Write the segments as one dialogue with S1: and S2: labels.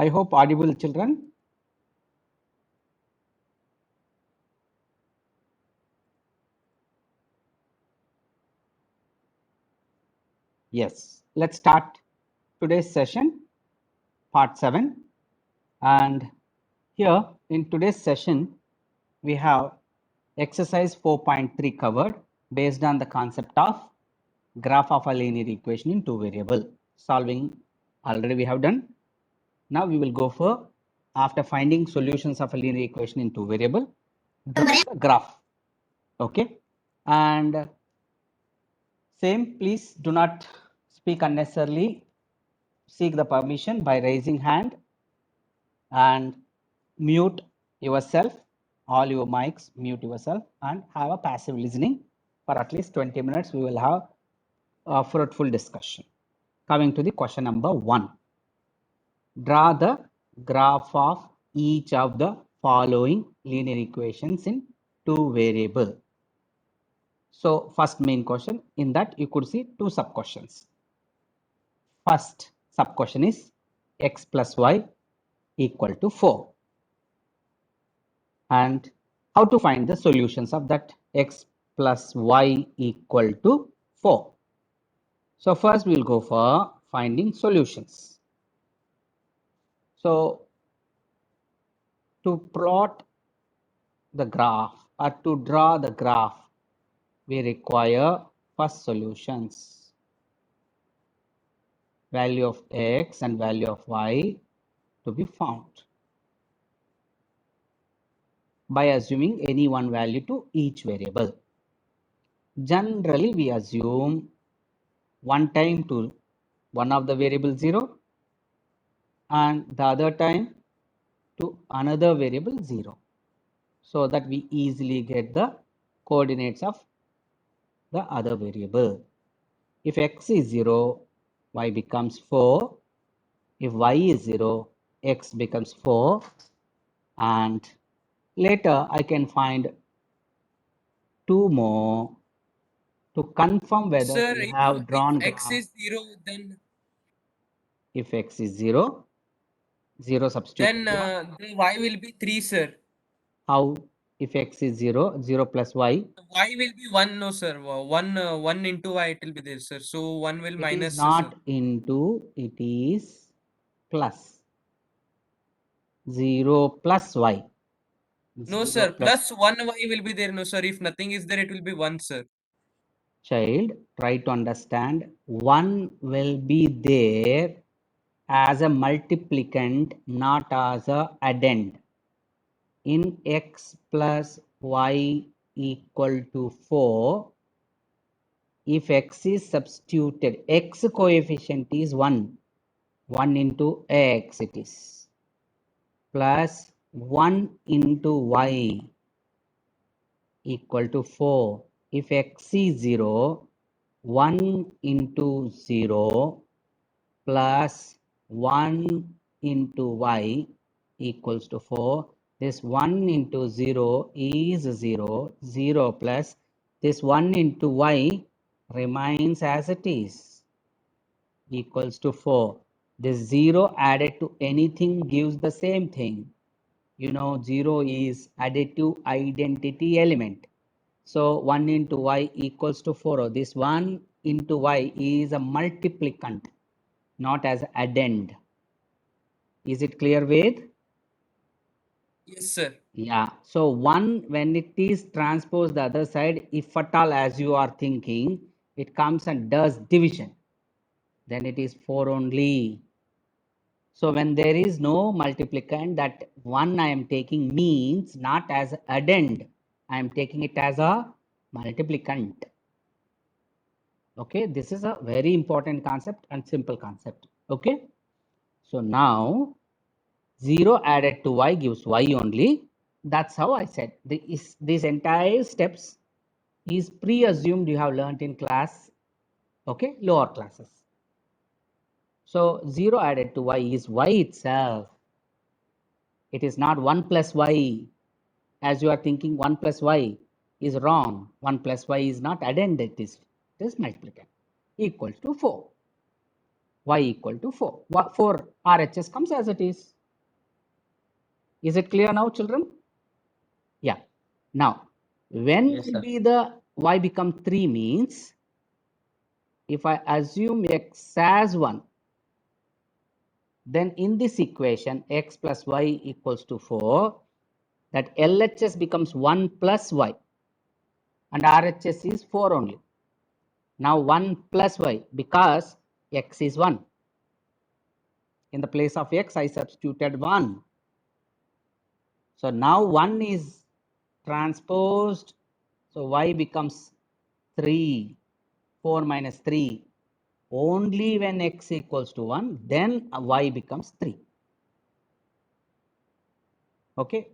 S1: I hope audible, children. Yes, let's start today's session, part 7. And here in today's session, we have exercise 4.3 covered based on the concept of graph of a linear equation in two variable. Solving already we have done. Now we will go for, after finding solutions of a linear equation in two variable, draw the graph. Okay. And same, please do not speak unnecessarily. Seek the permission by raising hand and mute yourself, all your mics, mute yourself and have a passive listening for at least 20 minutes. We will have a fruitful discussion. Coming to the question number 1. Draw the graph of each of the following linear equations in two variable. So first main question, in that you could see two sub questions. First sub question is x plus y equal to 4. And how to find the solutions of that x plus y equal to 4. So first we'll go for finding solutions. So to plot the graph or to draw the graph, we require first solutions. Value of x and value of y to be found by assuming any one value to each variable. Generally, we assume one time to one of the variable 0 and the other time to another variable 0, so that we easily get the coordinates of the other variable. If x is 0, y becomes 4. If y is 0, x becomes 4. And later I can find two more to confirm whether
S2: Sir,
S1: we have drawn
S2: if x
S1: graph.
S2: is 0, then
S1: If x is 0, 0 substitute.
S2: the y will be 3, sir.
S1: How? If x is 0, 0 plus y.
S2: Y will be 1, no, sir. 1 into y it will be there, sir. So 1 will
S1: It is
S2: minus, sir.
S1: not into, it is plus. 0 plus y.
S2: No,
S1: 0
S2: sir.
S1: plus
S2: Plus 1 y will be there, no, sir. If nothing is there, it will be 1, sir.
S1: child, try to understand. 1 will be there as a multiplicand, not as a addend. In x plus y equal to 4, if x is substituted, x coefficient is 1. 1 into x it is, plus 1 into y equal to 4. If x is 0, 1 into 0 plus 1 into y equals to 4. This 1 into 0 is 0. 0 plus this 1 into y remains as it is, equals to 4. This 0 added to anything gives the same thing. You know, 0 is additive identity element. So 1 into y equals to 4. This 1 into y is a multiplicand, not as addend. Is it clear, Ved?
S2: Yes, sir.
S1: Yeah. So 1, when it is transposed the other side, if at all as you are thinking, it comes and does division, then it is 4 only. So when there is no multiplicand, that 1 I am taking means not as addend. I am taking it as a multiplicand. Okay, this is a very important concept and simple concept. Okay, so now 0 added to y gives y only. That's how I said these entire steps is pre-assumed, you have learnt in class, okay, lower classes. So 0 added to y is y itself. It is not 1 plus y. As you are thinking 1 plus y is wrong. 1 plus y is not addend, it is multiplicand, equals to 4. y equal to 4. 4 RHS comes as it is. Is it clear now, children? Yeah. Now, when
S2: Yes,
S1: will
S2: sir.
S1: be the y become 3 means, if I assume x as 1, then in this equation, x plus y equals to 4, that LHS becomes 1 plus y and RHS is 4 only. Now 1 plus y because x is 1. In the place of x, I substituted 1. So now 1 is transposed. So y becomes 3. 4 minus 3. Only when x equals to 1, then y becomes 3. Okay.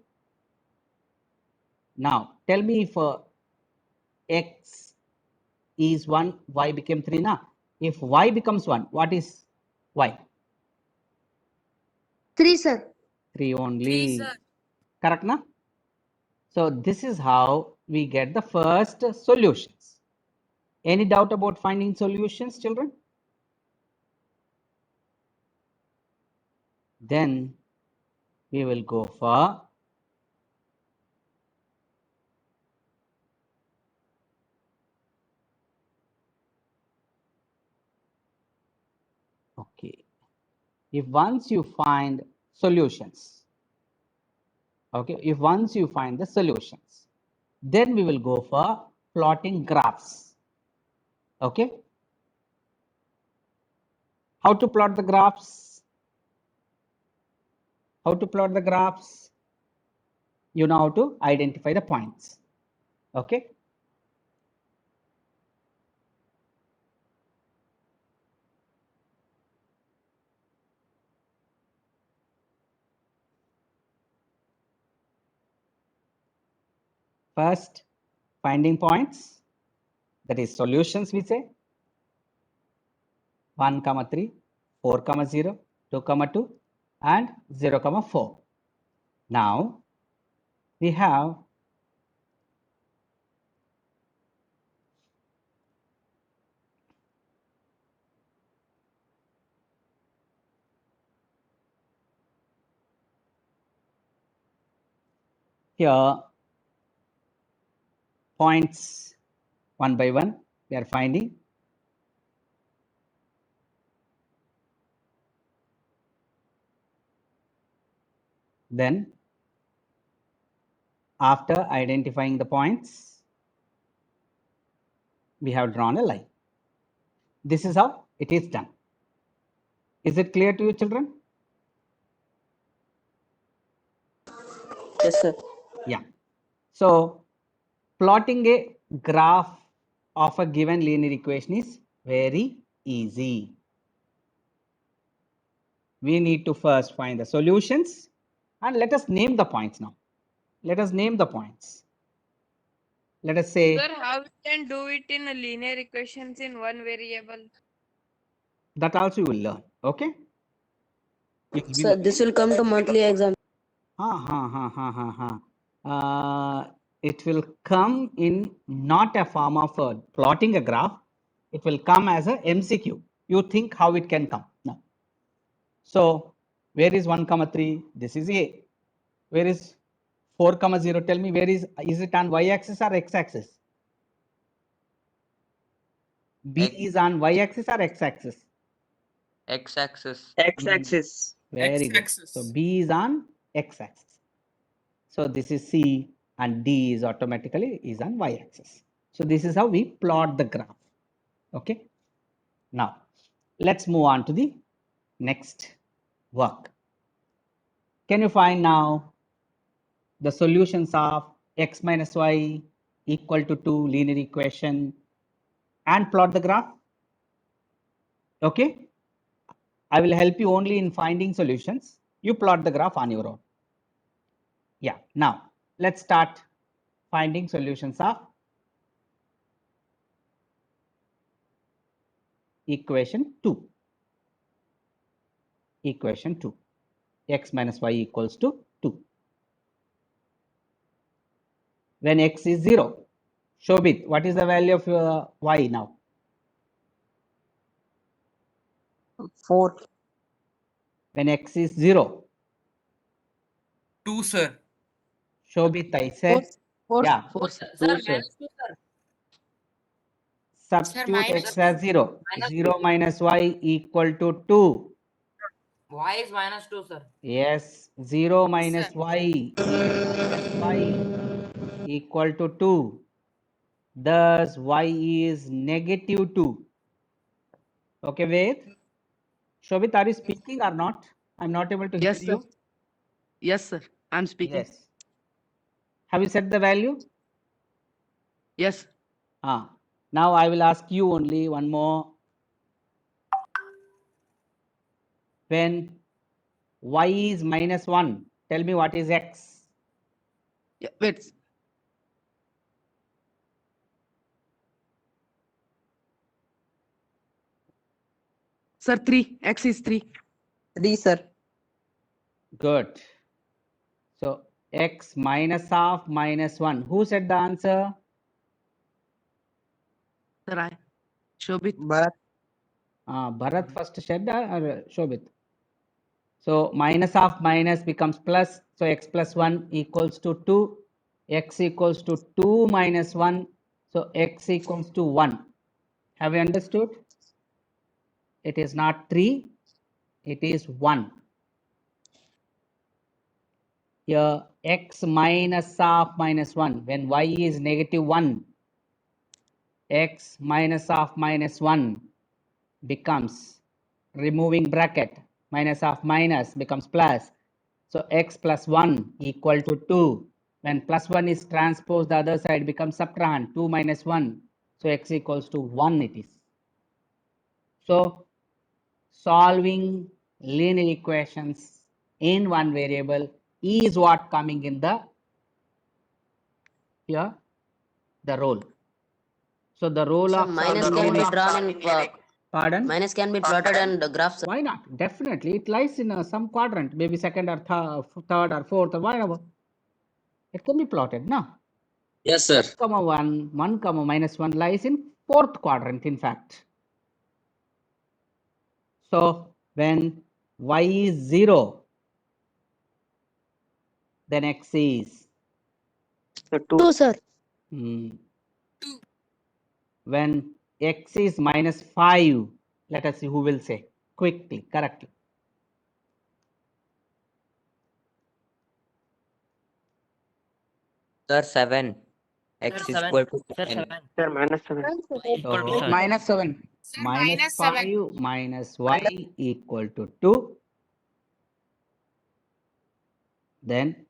S1: Now tell me if x is 1, y became 3 now. If y becomes 1, what is y?
S3: 3, sir.
S1: 3 only. Correct na? So this is how we get the first solutions. Any doubt about finding solutions, children? Then we will go for okay. If once you find solutions, okay, if once you find the solutions, then we will go for plotting graphs. Okay. How to plot the graphs? How to plot the graphs? You know how to identify the points. Okay. First, finding points, that is solutions we say. 1, 3, 4, 0, 2, 2, and 0, 4. Now, we have here points one by one we are finding. Then, after identifying the points, we have drawn a line. This is how it is done. Is it clear to you, children?
S3: Yes, sir.
S1: Yeah. So, plotting a graph of a given linear equation is very easy. We need to first find the solutions and let us name the points now. Let us name the points. Let us say
S4: Sir, how we can do it in a linear equations in one variable?
S1: that also you will learn. Okay. It
S3: Sir,
S1: will.
S3: this will come to monthly exam.
S1: It will come in not a form of plotting a graph. It will come as a MCQ. You think how it can come now. So where is 1, 3? This is A. Where is 4, 0? Tell me where is it on y-axis or x-axis? B is on y-axis or x-axis?
S2: X-axis.
S3: X-axis.
S1: Very good. So B is on x-axis. So this is C and D is automatically is on y-axis. So this is how we plot the graph. Okay. Now let's move on to the next work. Can you find now the solutions of x minus y equal to 2 linear equation and plot the graph? Okay. I will help you only in finding solutions. You plot the graph on your own. Yeah. Now let's start finding solutions of equation 2. Equation 2. X minus y equals to 2. When x is 0, Shobit, what is the value of y now?
S3: 4.
S1: When x is 0.
S2: 2, sir.
S1: Shobit, I said.
S3: 4.
S1: Yeah.
S3: 4.
S5: Sir,
S3: 2, sir.
S5: minus 2, sir.
S1: Substitute
S5: minus
S1: x as 0.
S5: minus
S1: 0 minus y equal to 2.
S5: Y is minus 2, sir.
S1: Yes. 0 minus
S4: Sir.
S1: y plus 5 equal to 2. Thus, y is negative 2. Okay, Ved? Shobit, are you speaking or not? I'm not able to
S6: Yes,
S1: hear
S6: sir.
S1: you.
S6: Yes, sir. I'm speaking.
S1: Yes. Have you set the value?
S6: Yes.
S1: Now I will ask you only one more. When y is minus 1, tell me what is x?
S6: Yeah, wait. Sir, 3. X is 3.
S3: 3, sir.
S1: Good. So x minus half minus 1. Who said the answer?
S6: Sir, I. Shobit.
S3: Bharat.
S1: Bharat first said or Shobit? So minus half minus becomes plus. So x plus 1 equals to 2. X equals to 2 minus 1. So x equals to 1. Have you understood? It is not 3. It is 1. Here x minus half minus 1. When y is negative 1, x minus half minus 1 becomes, removing bracket, minus half minus becomes plus. So x plus 1 equal to 2. When plus 1 is transposed, the other side becomes subtrahend, 2 minus 1. So x equals to 1 it is. So solving linear equations in one variable is what coming in the here the role. So the role
S3: So
S1: of
S3: minus
S1: solving
S3: can be
S1: linear,
S3: drawn in
S1: pardon?
S3: minus can be plotted and graphs.
S1: Why not? Definitely, it lies in some quadrant, maybe second or third or fourth or whatever. It can be plotted, no?
S5: Yes, sir.
S1: 1, 1, minus 1 lies in fourth quadrant, in fact. So when y is 0, then x is
S3: So 2, sir.
S1: When x is minus 5, let us see who will say quickly, correctly.
S7: Sir, 7. X
S5: Sir,
S7: is
S5: 7.
S7: equal to
S5: Sir,
S7: 7.
S5: 7.
S3: Sir, minus 7.
S5: Equal to
S1: So
S5: 7.
S6: Minus 7.
S4: Sir,
S1: minus
S4: minus
S1: 5
S4: 7.
S1: minus y equal to 2. Then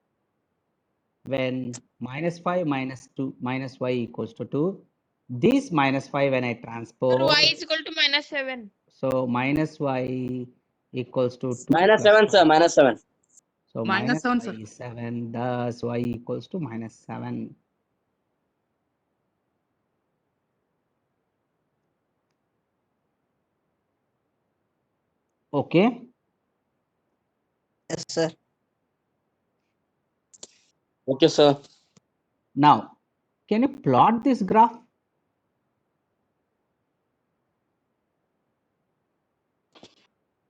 S1: when minus 5 minus 2 minus y equals to 2, this minus 5 when I
S4: Sir,
S1: transpose,
S4: y is equal to minus 7.
S1: so minus y equals to 2
S5: Minus
S1: plus
S5: 7, sir.
S1: 5.
S5: Minus 7.
S1: So
S6: Minus
S1: minus
S6: 7,
S1: y
S6: sir.
S1: is 7, thus y equals to minus 7. Okay.
S3: Yes, sir.
S5: Okay, sir.
S1: Now, can you plot this graph?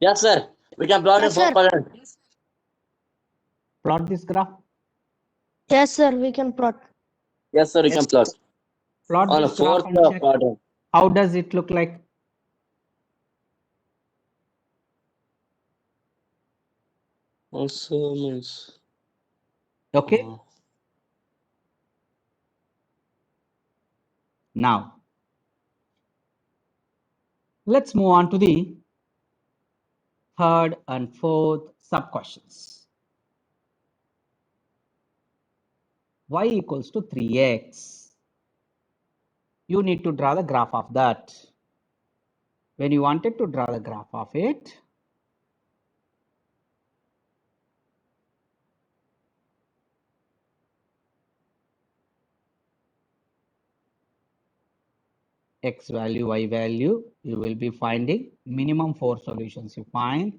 S5: Yes, sir. We can plot
S3: Yes,
S5: in 4
S3: sir.
S5: quadrants.
S1: Plot this graph.
S3: Yes, sir. We can plot.
S5: Yes, sir. We can plot.
S1: Plot
S5: On a
S1: this graph
S5: 4th
S1: and check
S5: quadrant.
S1: how does it look like.
S5: Also means.
S1: Okay. Now, let's move on to the third and fourth sub questions. Y equals to 3x. You need to draw the graph of that. When you wanted to draw the graph of it, x value, y value, you will be finding minimum 4 solutions you find.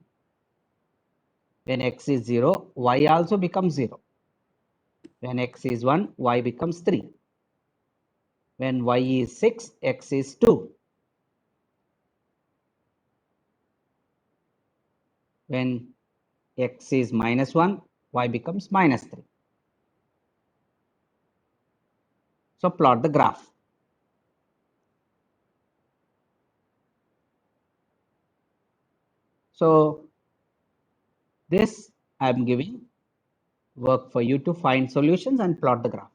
S1: When x is 0, y also becomes 0. When x is 1, y becomes 3. When y is 6, x is 2. When x is -1, y becomes -3. So plot the graph. So this I am giving work for you to find solutions and plot the graph.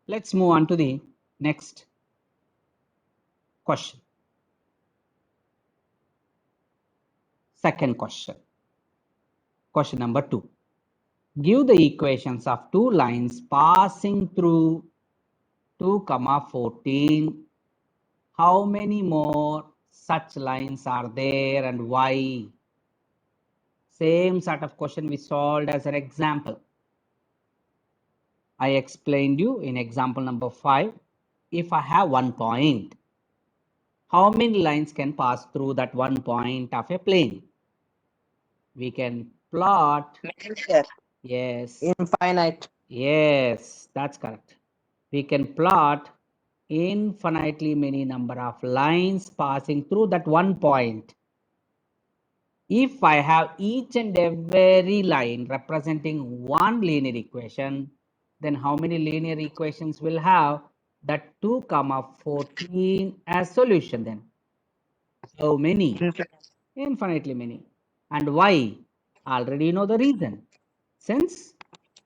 S1: Let's move on to the next question. Second question. Question number 2. Give the equations of two lines passing through 2, 14. How many more such lines are there and why? Same sort of question we solved as an example. I explained you in example number 5. If I have 1 point, how many lines can pass through that 1 point of a plane? We can plot. Yes.
S3: Infinite.
S1: Yes, that's correct. We can plot infinitely many number of lines passing through that 1 point. If I have each and every line representing one linear equation, then how many linear equations will have that 2, 14 as solution then? How many? Infinitely many. And why? Already you know the reason. Since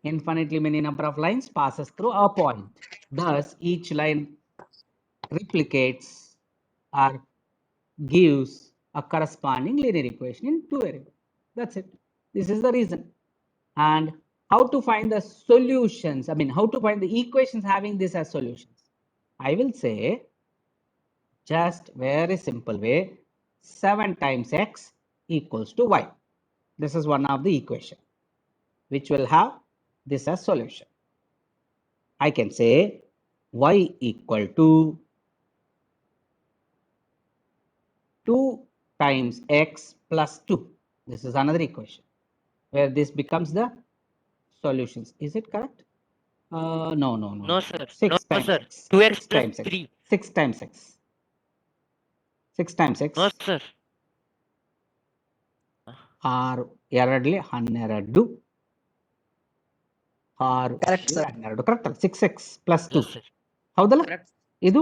S1: infinitely many number of lines passes through a point. Thus, each line replicates or gives a corresponding linear equation in two variables. That's it. This is the reason. And how to find the solutions? I mean, how to find the equations having this as solutions? I will say just very simple way. 7 times x equals to y. This is one of the equation which will have this as solution. I can say y equal to 2 times x plus 2. This is another equation where this becomes the solutions. Is it correct? No.
S7: No, sir.
S1: 6
S7: No,
S1: times
S7: sir.
S1: x.
S7: 2x
S1: 6
S7: plus
S1: times x.
S7: 3.
S1: 6 times x. 6 times x.
S7: No, sir.
S1: ಆರು ಎರಡ್ಲಿ 12 6
S3: Correct, sir.
S1: 12 correct ಅಲ್ಲ 6x plus 2
S7: Yes, sir.
S1: ಹೌದಲ್ಲ
S3: Correct.
S1: ಇದು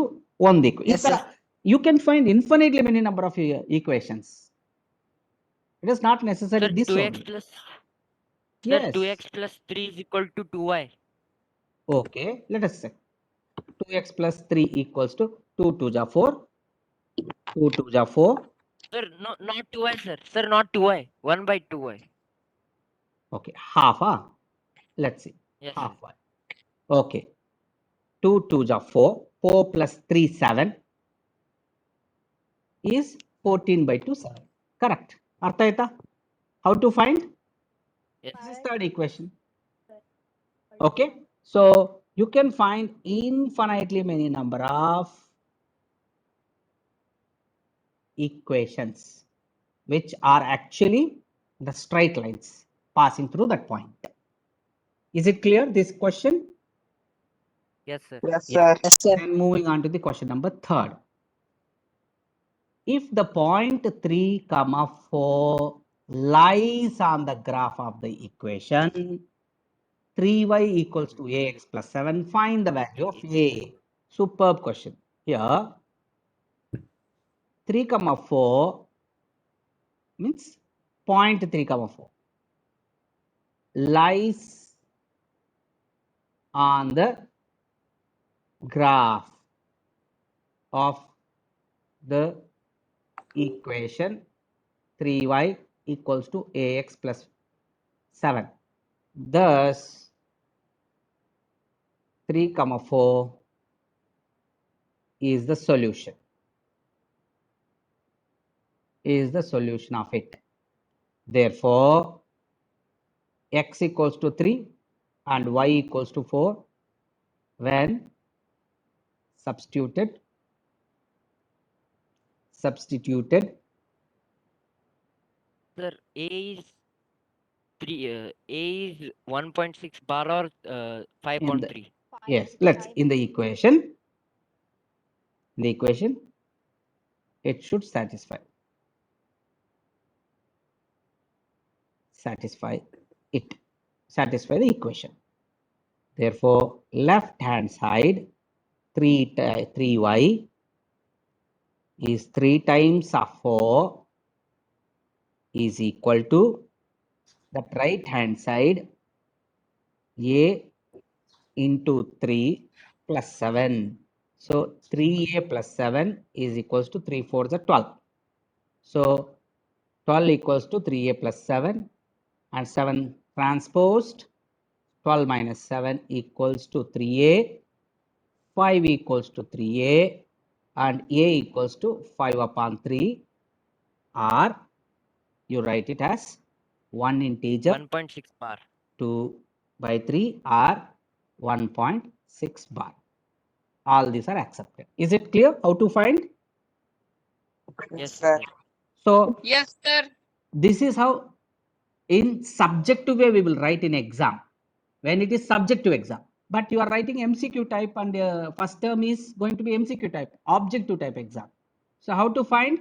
S1: ಒಂದು ಈ
S3: Yes,
S1: ತರ
S3: sir.
S1: you can find infinitely many number of equations. It is not necessary
S7: Sir,
S1: this
S7: 2x
S1: only.
S7: plus
S1: Yes.
S7: Sir, 2x plus 3 is equal to 2y.
S1: Okay, let us say 2x plus 3 equals to 2 2 ja 4, 2 2 ja 4.
S7: Sir, no, not 2y, sir. Sir, not 2y. 1 by 2y.
S1: Okay, half. Let's see.
S7: Yes,
S1: Half
S7: sir.
S1: y. Okay. 2 2 ja 4. 4 plus 3 7 is 14 by 2 7. Correct. Artha aita? How to find?
S7: Yes.
S1: This is third equation. Okay. So you can find infinitely many number of equations which are actually the straight lines passing through that point. Is it clear, this question?
S7: Yes, sir.
S3: Yes, sir. Yes, sir.
S1: Then moving on to the question number 3rd. If the point 3, 4 lies on the graph of the equation 3y equals to ax plus 7, find the value of a. Superb question. Here 3, 4 means point 3, 4 lies on the graph of the equation 3y equals to ax plus 7. Thus 3, 4 is the solution. Is the solution of it. Therefore, x equals to 3 and y equals to 4 when substituted
S7: Sir, A is 3. A is 1.6 bar or 5.3.
S1: yes, let's in the equation It should satisfy it, satisfy the equation. Therefore, left hand side 3y is 3 times of 4 is equal to that right hand side a into 3 plus 7. So 3a plus 7 is equals to 3 4 the 12. So 12 equals to 3a plus 7 and 7 transposed. 12 minus 7 equals to 3a. 5 equals to 3a and a equals to 5 upon 3, or you write it as 1 integer
S7: 1.6 bar.
S1: 2 by 3 or 1.6 bar. All these are accepted. Is it clear how to find?
S7: Yes, sir.
S1: So
S4: Yes, sir.
S1: this is how in subjective way we will write in exam when it is subjective exam. But you are writing MCQ type and first term is going to be MCQ type, objective type exam. So how to find?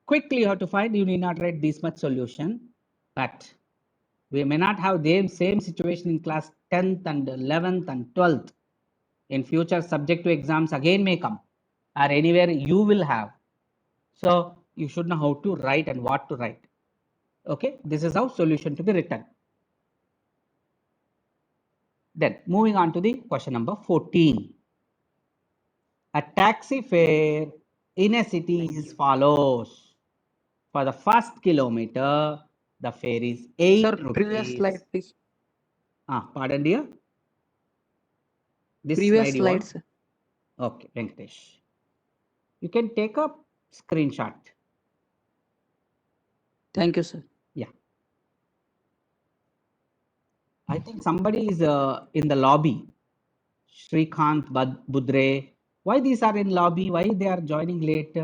S1: Quickly how to find? You need not write this much solution, but we may not have the same situation in class 10th and 11th and 12th. In future subjective exams again may come, or anywhere you will have. So you should know how to write and what to write. Okay, this is how solution to be written. Then moving on to the question number 14. A taxi fare in a city is follows. For the first kilometer, the fare is 8
S6: Sir,
S1: rupees.
S6: previous slide, please.
S1: Pardon dear? This
S6: Previous
S1: slide you
S6: slide,
S1: want?
S6: sir.
S1: Okay, Venkatesh. You can take a screenshot.
S6: Thank you, sir.
S1: Yeah. I think somebody is in the lobby. Shrikant Budre. Why these are in lobby? Why they are joining late?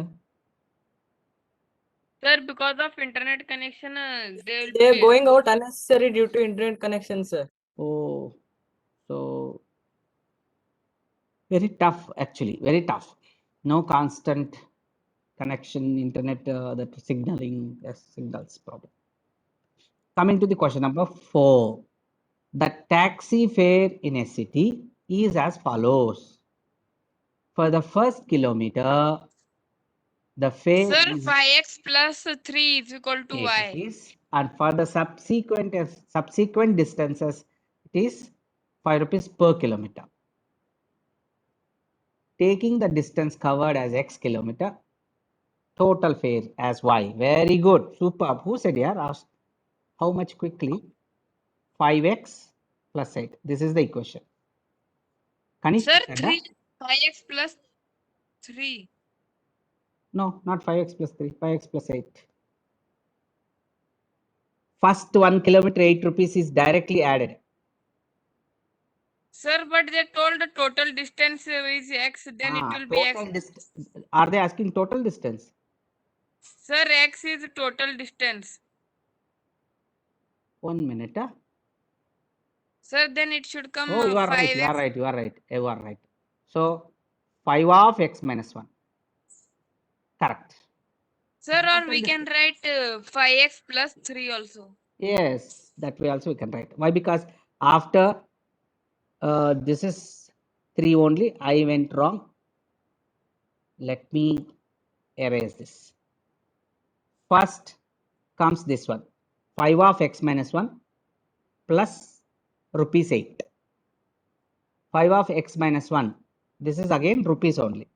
S4: Sir, because of internet connection, they will
S8: They are
S4: be
S8: going out unnecessary due to internet connection, sir.
S1: Oh, so very tough actually, very tough. No constant connection, internet, that signaling, signals problem. Coming to the question number 4. The taxi fare in a city is as follows. For the first kilometer, the fare
S4: Sir,
S1: is
S4: 5x plus 3 is equal to
S1: 8
S4: y.
S1: rupees, and for the subsequent distances, it is 5 rupees per kilometer. Taking the distance covered as x kilometer, total fare as y. Very good, superb. Who said here? Asked how much quickly? 5x plus 8. This is the equation. Kanish
S4: Sir,
S1: said,
S4: 5x plus 3.
S1: no, not 5x plus 3, 5x plus 8. First 1 kilometer 8 rupees is directly added.
S4: Sir, but they told the total distance is x, then it will be x.
S1: Are they asking total distance?
S4: Sir, x is total distance.
S1: 1 minute.
S4: Sir, then it should come
S1: Oh, you are
S4: 5x.
S1: right. You are right. You are right. You are right. So 5 of x minus 1. Correct.
S4: Sir, or we can write 5x plus 3 also.
S1: Yes, that way also we can write. Why? Because after this is 3 only, I went wrong. Let me erase this. First comes this one. 5 of x minus 1 plus rupees 8. 5 of x minus 1. This is again rupees only.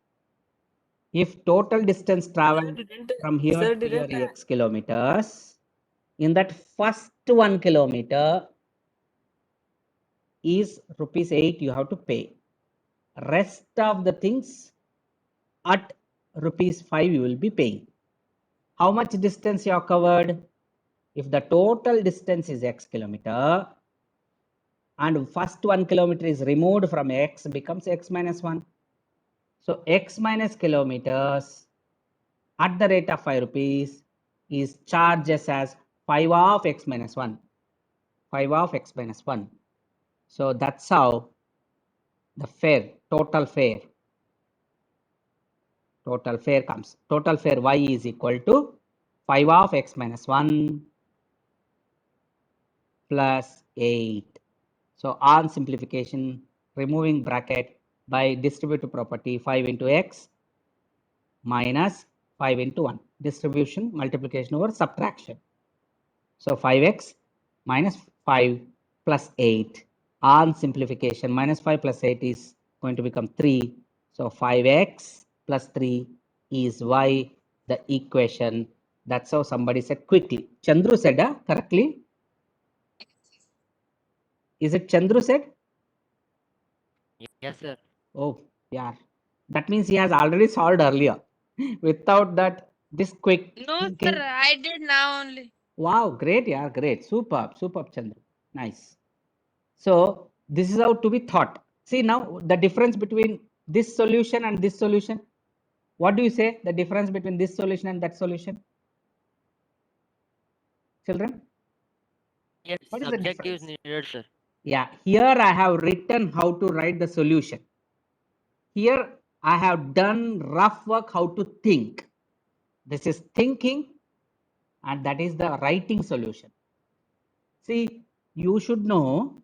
S1: If total distance traveled from here
S8: Sir,
S1: to here
S8: didn't
S1: x kilometers, in that first 1 kilometer is rupees 8 you have to pay. Rest of the things at rupees 5 you will be paying. How much distance you have covered? If the total distance is x kilometer and first 1 kilometer is removed from x, becomes x minus 1. So x minus kilometers at the rate of 5 rupees is charges as 5 of x minus 1. 5 of x minus 1. So that's how the fare, total fare total fare comes. Total fare y is equal to 5 of x minus 1 plus 8. So on simplification, removing bracket by distributive property 5 into x minus 5 into 1. Distribution, multiplication over subtraction. So 5x minus 5 plus 8. On simplification, minus 5 plus 8 is going to become 3. So 5x plus 3 is y, the equation. That's how somebody said quickly. Chandru said correctly. Is it Chandru said?
S7: Yes, sir.
S1: Oh, yeah. That means he has already solved earlier. Without that, this quick
S4: No,
S1: thinking.
S4: sir, I did now only.
S1: Wow, great, yeah, great. Superb, superb, Chandru. Nice. So this is how to be thought. See now the difference between this solution and this solution. What do you say? The difference between this solution and that solution? Children?
S7: Yes,
S1: What is the
S7: subject is
S1: difference?
S7: needed, sir.
S1: Yeah, here I have written how to write the solution. Here I have done rough work how to think. This is thinking and that is the writing solution. See, you should know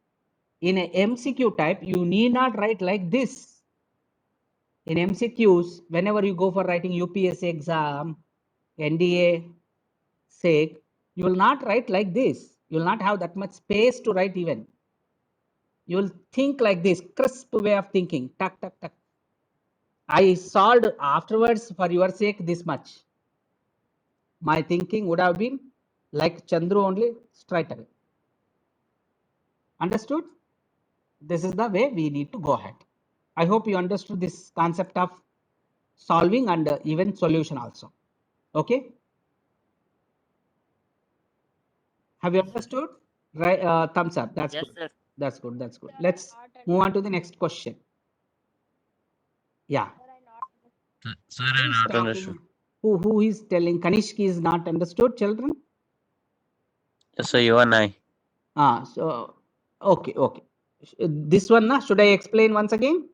S1: in a MCQ type, you need not write like this. In MCQs, whenever you go for writing UPSC exam, NDA sake, you will not write like this. You will not have that much space to write even. You will think like this, crisp way of thinking. Tuck, tuck, tuck. I solved afterwards for your sake this much. My thinking would have been like Chandru only straight away. Understood? This is the way we need to go ahead. I hope you understood this concept of solving and even solution also. Okay? Have you understood? Right? Thumbs up. That's
S7: Yes,
S1: good.
S7: sir.
S1: That's good. That's good. Let's move on to the next question. Yeah.
S9: Sir,
S1: Who
S9: I
S1: is
S9: not
S1: talking?
S9: understood.
S1: Who is telling? Kanishk is not understood, children?
S9: Yes, sir, you and I.
S1: So okay, okay. This one, should I explain once again?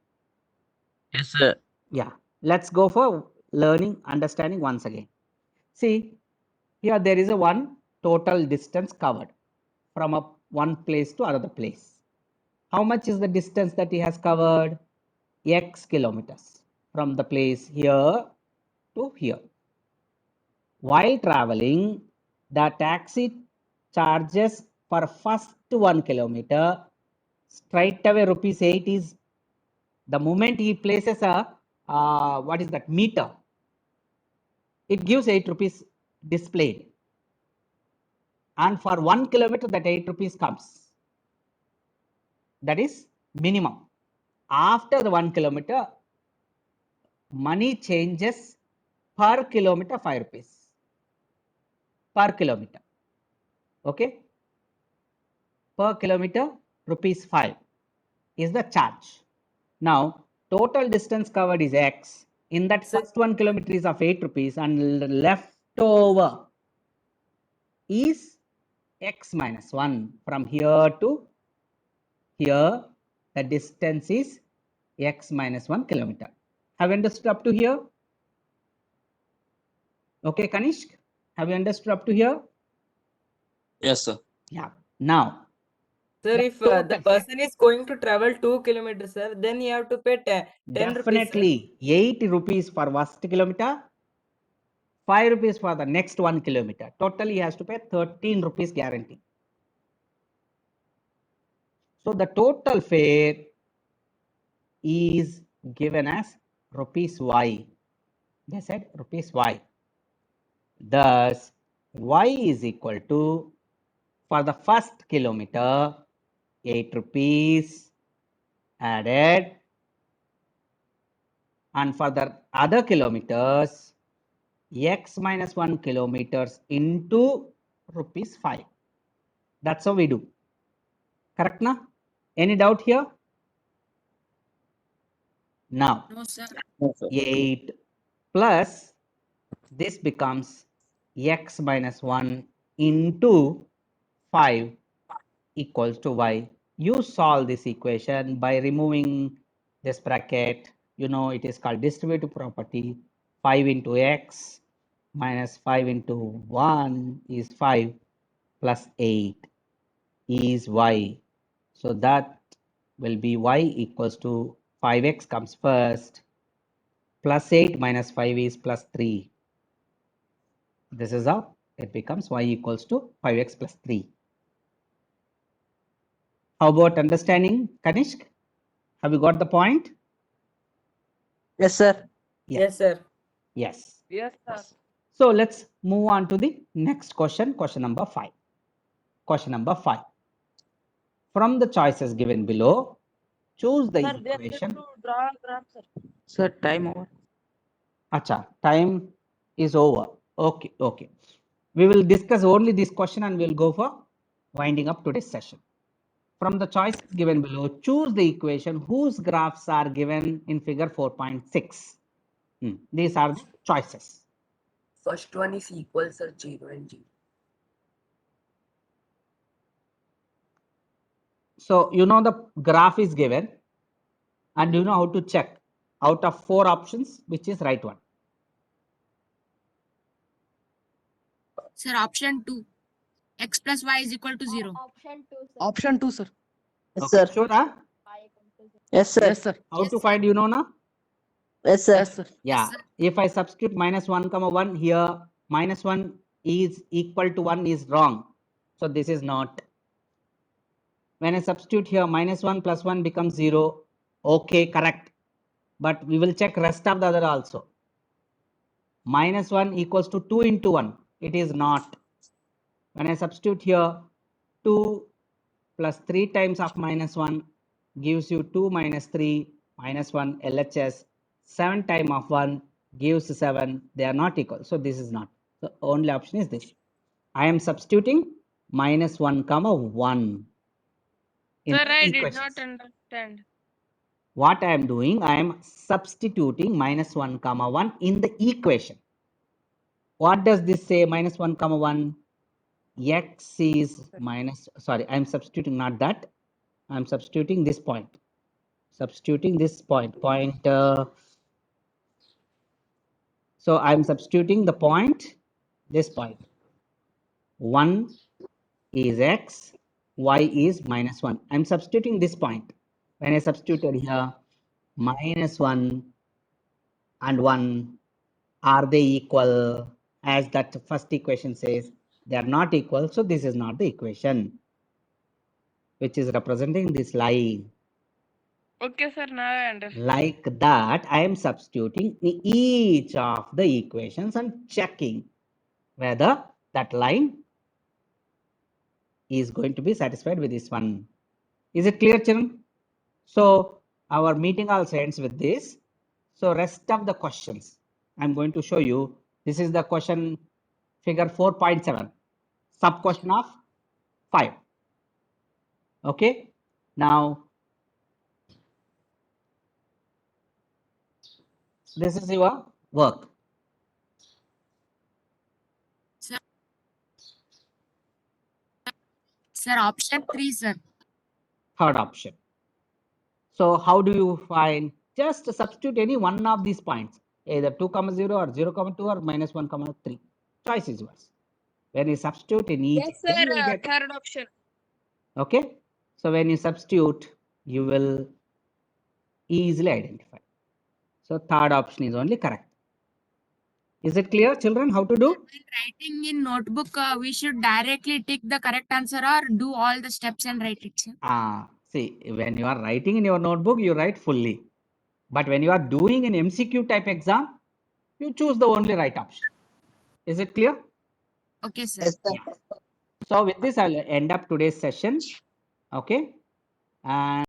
S9: Yes, sir.
S1: Yeah. Let's go for learning, understanding once again. See, here there is a one total distance covered from one place to another place. How much is the distance that he has covered? X kilometers from the place here to here. While traveling, the taxi charges for first 1 kilometer straight away rupees 8 is the moment he places a what is that meter, it gives 8 rupees displayed, and for 1 kilometer that 8 rupees comes. That is minimum. After the 1 kilometer, money changes per kilometer 5 rupees per kilometer. Okay, per kilometer rupees 5 is the charge. Now total distance covered is X. In that
S8: Sir.
S1: first 1 kilometer is of 8 rupees and left over is X minus 1. From here to here, the distance is X minus 1 kilometer. Have you understood up to here? Okay, Kanishk, have you understood up to here?
S9: Yes, sir.
S1: Yeah. Now,
S8: Sir,
S1: the
S8: if the
S1: total-
S8: person is going to travel 2 kilometers, sir, then you have to pay 10 rupees. Sir.
S1: definitely 8 rupees for first kilometer, 5 rupees for the next 1 kilometer. Totally, he has to pay 13 rupees guarantee. So the total fare is given as rupees Y. They said rupees Y. Thus, Y is equal to, for the first kilometer, 8 rupees added, and for the other kilometers, X minus 1 kilometers into rupees 5. That's how we do. Correct na? Any doubt here? Now,
S4: No, sir.
S9: No, sir.
S1: 8 plus this becomes X minus 1 into 5 equals to Y. You solve this equation by removing this bracket. You know, it is called distributive property. 5 into x minus 5 into 1 is 5 plus 8 is y. So that will be y equals to 5x comes first, plus 8 minus 5 is plus 3. This is how it becomes y equals to 5x plus 3. How about understanding, Kanishk? Have you got the point?
S3: Yes, sir.
S1: Yeah.
S8: Yes, sir.
S1: Yes.
S4: Yes, sir.
S1: So let's move on to the next question, question number 5. Question number 5. From the choices given below, choose the equation.
S4: Draw graph, sir.
S6: Sir, time over.
S1: Acha, time is over. Okay, okay. We will discuss only this question and we'll go for winding up today's session. From the choices given below, choose the equation whose graphs are given in figure 4.6. These are the choices.
S6: First one is equal, sir, 0 and 0.
S1: So you know the graph is given and you know how to check out of 4 options which is right one.
S4: Sir, option 2. X plus y is equal to 0.
S6: Option 2, sir.
S3: Yes,
S1: Okay,
S3: sir.
S1: sure, huh?
S3: Yes, sir.
S6: Yes, sir.
S1: How to find, you know now?
S3: Yes, sir.
S6: Yes, sir.
S1: Yeah,
S4: sir.
S1: if I substitute minus 1 comma 1 here, minus 1 is equal to 1 is wrong. So this is not. When I substitute here minus 1 plus 1 becomes 0. Okay, correct. But we will check rest of the other also. Minus 1 equals to 2 into 1. It is not. When I substitute here 2 plus 3 times of minus 1 gives you 2 minus 3 minus 1 LHS. 7 times of 1 gives 7. They are not equal. So this is not. The only option is this. I am substituting minus 1 comma 1. in
S4: Sir,
S1: the
S4: I did
S1: equations.
S4: not understand.
S1: What I am doing, I am substituting minus 1 comma 1 in the equation. What does this say? Minus 1 comma 1. X is minus, sorry, I am substituting not that. I am substituting this point. Substituting this point. So I am substituting the point, this point. 1 is x, y is minus 1. I am substituting this point. When I substituted here, minus 1 and 1, are they equal? As that first equation says, they are not equal. So this is not the equation, which is representing this line.
S4: Okay, sir, now I understand.
S1: Like that, I am substituting in each of the equations and checking whether that line is going to be satisfied with this one. Is it clear, children? So our meeting also ends with this. So rest of the questions I'm going to show you. This is the question figure 4.7, sub question of 5. Okay. Now this is your work.
S4: Sir, option 3, sir.
S1: Third option. So how do you find? Just substitute any one of these points, either 2 comma 0 or 0 comma 2 or minus 1 comma 3. Choice is yours. When you substitute in each,
S4: Yes,
S1: then
S4: sir,
S1: you will get.
S4: third option.
S1: Okay. So when you substitute, you will easily identify. So third option is only correct. Is it clear, children, how to do?
S4: When writing in notebook, we should directly tick the correct answer or do all the steps and write it, sir.
S1: See, when you are writing in your notebook, you write fully. But when you are doing an MCQ type exam, you choose the only right option. Is it clear?
S4: Okay, sir.
S3: Yes, sir.
S1: So with this, I'll end up today's session. Okay. And